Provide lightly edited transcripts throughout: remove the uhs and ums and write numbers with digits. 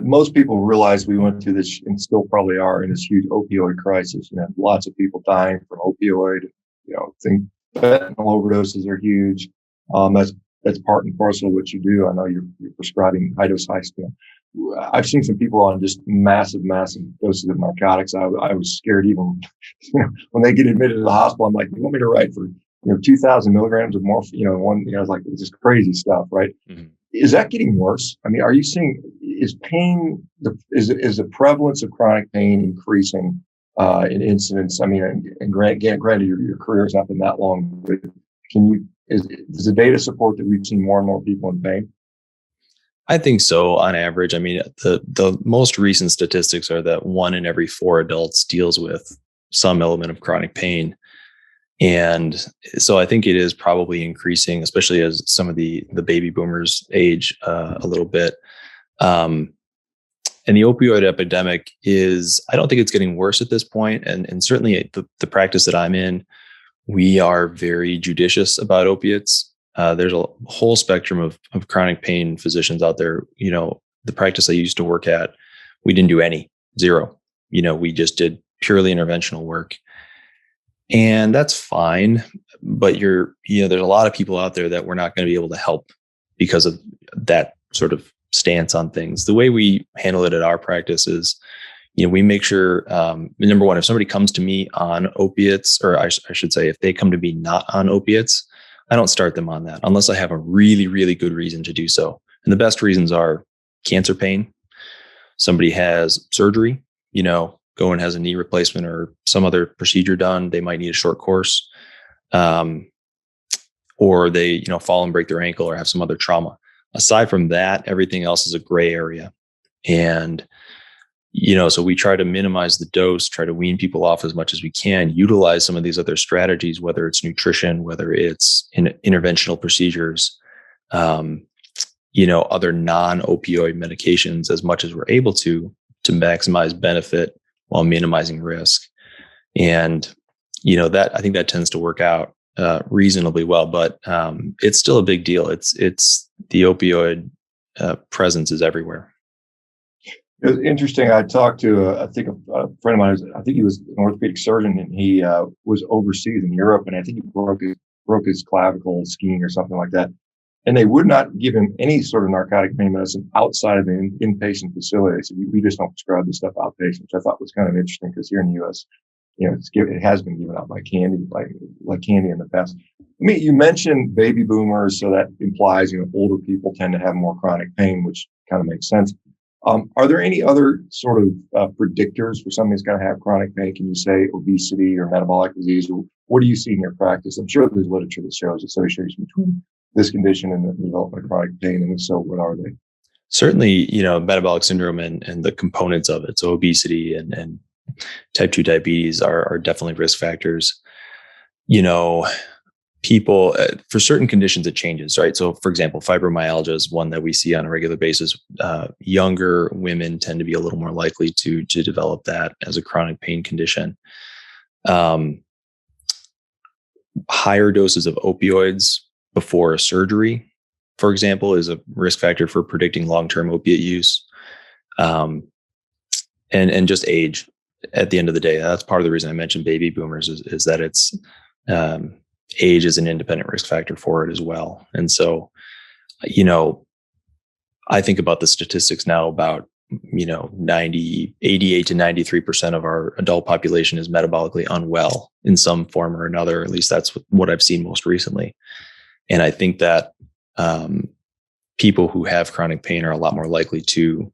most people realize we went through this and still probably are in this huge opioid crisis. Lots of people dying from opioid. Think fentanyl overdoses are huge. That's part and parcel of what you do. I know you're prescribing high dose, high spin. I've seen some people on just massive doses of narcotics. I was scared even, when they get admitted to the hospital. I'm like, you want me to write for 2,000 milligrams of morphine? It's like it's just crazy stuff, right? Mm-hmm. Is that getting worse? I mean, are you seeing, is is the prevalence of chronic pain increasing in incidence? I mean, and granted, your career has not been that long, but does the data support that we've seen more and more people in pain? I think so, on average. I mean, the most recent statistics are that 1 in every 4 adults deals with some element of chronic pain. And so I think it is probably increasing, especially as some of the baby boomers age a little bit. And the opioid epidemic I don't think it's getting worse at this point. And certainly the practice that I'm in, we are very judicious about opiates. There's a whole spectrum of chronic pain physicians out there. The practice I used to work at, we didn't do zero. We just did purely interventional work. And that's fine. But there's a lot of people out there that we're not going to be able to help because of that sort of stance on things. The way we handle it at our practice is, we make sure, number one, if somebody comes to me on opiates, or I should say, if they come to me not on opiates, I don't start them on that unless I have a really, really good reason to do so. And the best reasons are cancer pain. Somebody has surgery, go and has a knee replacement or some other procedure done. They might need a short course, or they, fall and break their ankle or have some other trauma. Aside from that, everything else is a gray area. And, so we try to minimize the dose, try to wean people off as much as we can, utilize some of these other strategies, whether it's nutrition, whether it's interventional procedures, other non-opioid medications as much as we're able to maximize benefit while minimizing risk. And, I think that tends to work out reasonably well, but it's still a big deal. It's the opioid presence is everywhere. It was interesting. I talked to, a friend of mine. I think he was an orthopedic surgeon, and he was overseas in Europe, and I think he broke his clavicle skiing or something like that. And they would not give him any sort of narcotic pain medicine outside of the inpatient facility. So we just don't prescribe this stuff outpatient, which I thought was kind of interesting because here in the U.S., it has been given out like candy in the past. I mean, you mentioned baby boomers, so that implies older people tend to have more chronic pain, which kind of makes sense. Are there any other sort of predictors for somebody who's going to have chronic pain? Can you say obesity or metabolic disease? What do you see in your practice? I'm sure there's literature that shows association between this condition and the development of chronic pain. And if so, what are they? Certainly, metabolic syndrome and the components of it. So obesity and type 2 diabetes are definitely risk factors. People, for certain conditions, it changes, right? So for example, fibromyalgia is one that we see on a regular basis. Younger women tend to be a little more likely to develop that as a chronic pain condition. Higher doses of opioids before a surgery, for example, is a risk factor for predicting long-term opiate use. And just age at the end of the day. That's part of the reason I mentioned baby boomers is that it's, age is an independent risk factor for it as well. And so, I think about the statistics now about, 88 to 93% of our adult population is metabolically unwell in some form or another. At least that's what I've seen most recently. And I think that people who have chronic pain are a lot more likely to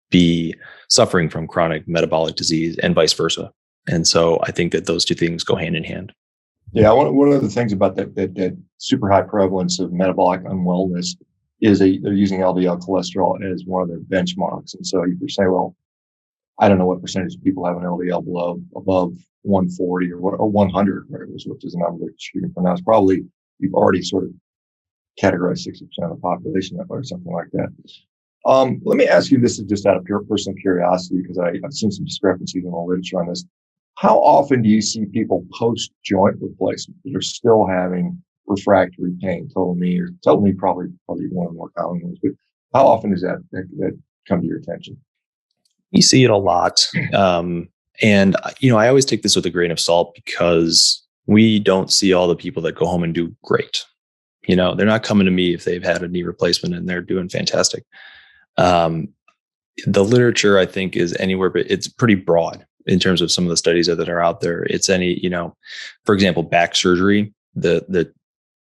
be suffering from chronic metabolic disease and vice versa. And so I think that those two things go hand in hand. Yeah, one of the things about that super high prevalence of metabolic unwellness is they're using LDL cholesterol as one of their benchmarks. And so you could say, well, I don't know what percentage of people have an LDL above 140 or 100, right, which is a number that you can pronounce. Probably you've already sort of categorized 60% of the population that way or something like that. Let me ask you, this is just out of pure personal curiosity, because I've seen some discrepancies in the literature on this. How often do you see people post-joint replacement that are still having refractory pain, total knee, probably one of the more common ones, but how often is that come to your attention? You see it a lot. And, I always take this with a grain of salt because we don't see all the people that go home and do great. They're not coming to me if they've had a knee replacement and they're doing fantastic. The literature, I think, is anywhere, but it's pretty broad in terms of some of the studies that are out there. It's for example, back surgery, the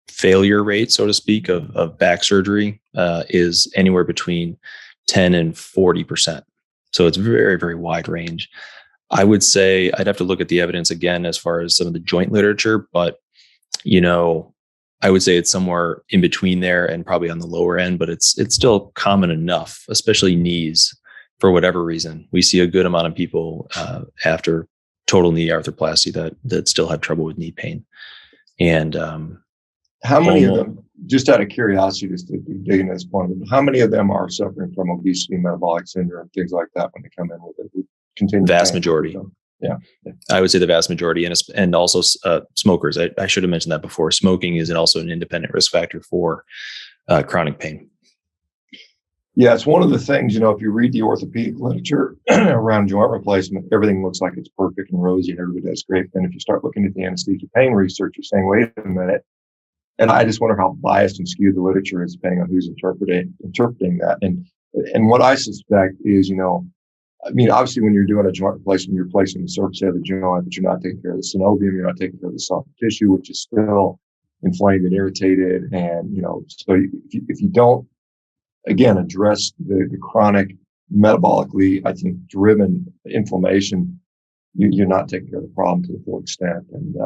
failure rate, so to speak, of back surgery is anywhere between 10 and 40%. So it's very, very wide range. I would say I'd have to look at the evidence again as far as some of the joint literature, but, I would say it's somewhere in between there and probably on the lower end, but it's still common enough, especially knees, for whatever reason. We see a good amount of people after total knee arthroplasty that still have trouble with knee pain. And how many of them, just out of curiosity, just to dig into this point, how many of them are suffering from obesity, metabolic syndrome, things like that when they come in with it? Vast majority. Yeah. I would say the vast majority, and also smokers. I should have mentioned that before. Smoking is also an independent risk factor for chronic pain. Yeah, it's one of the things, if you read the orthopedic literature around joint replacement, everything looks like it's perfect and rosy and everybody does great. Then if you start looking at the anesthesia pain research, you're saying, wait a minute. And I just wonder how biased and skewed the literature is depending on who's interpreting that. And what I suspect is, obviously when you're doing a joint replacement, you're replacing the surface of the joint, but you're not taking care of the synovium, you're not taking care of the soft tissue, which is still inflamed and irritated. And, so if you don't, again, address the chronic metabolically, I think, driven inflammation, you're not taking care of the problem to the full extent. And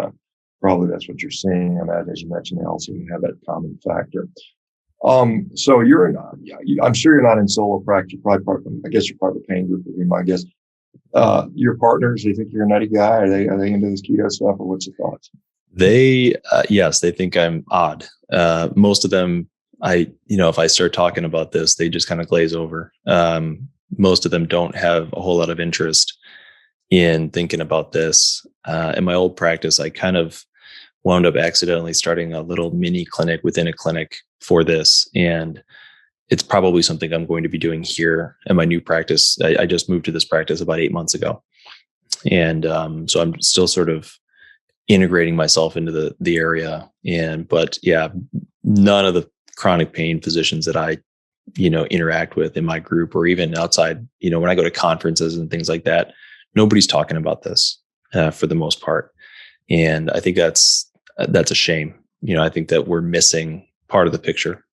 probably that's what you're seeing. I mean, as you mentioned, they also have that common factor. So I'm sure you're not in solo practice. You're probably I guess you're part of the pain group would be my guess. Your partners, they think you're a nutty guy? Are they into this keto stuff, or what's the thoughts? Yes, they think I'm odd. Most of them, if I start talking about this, they just kind of glaze over. Most of them don't have a whole lot of interest in thinking about this. In my old practice, I kind of wound up accidentally starting a little mini clinic within a clinic for this. And it's probably something I'm going to be doing here in my new practice. I just moved to this practice about 8 months ago. And so I'm still sort of integrating myself into the area. But yeah, none of the chronic pain physicians that I, interact with in my group or even outside, when I go to conferences and things like that, nobody's talking about this for the most part. And I think that's a shame. I think that we're missing part of the picture.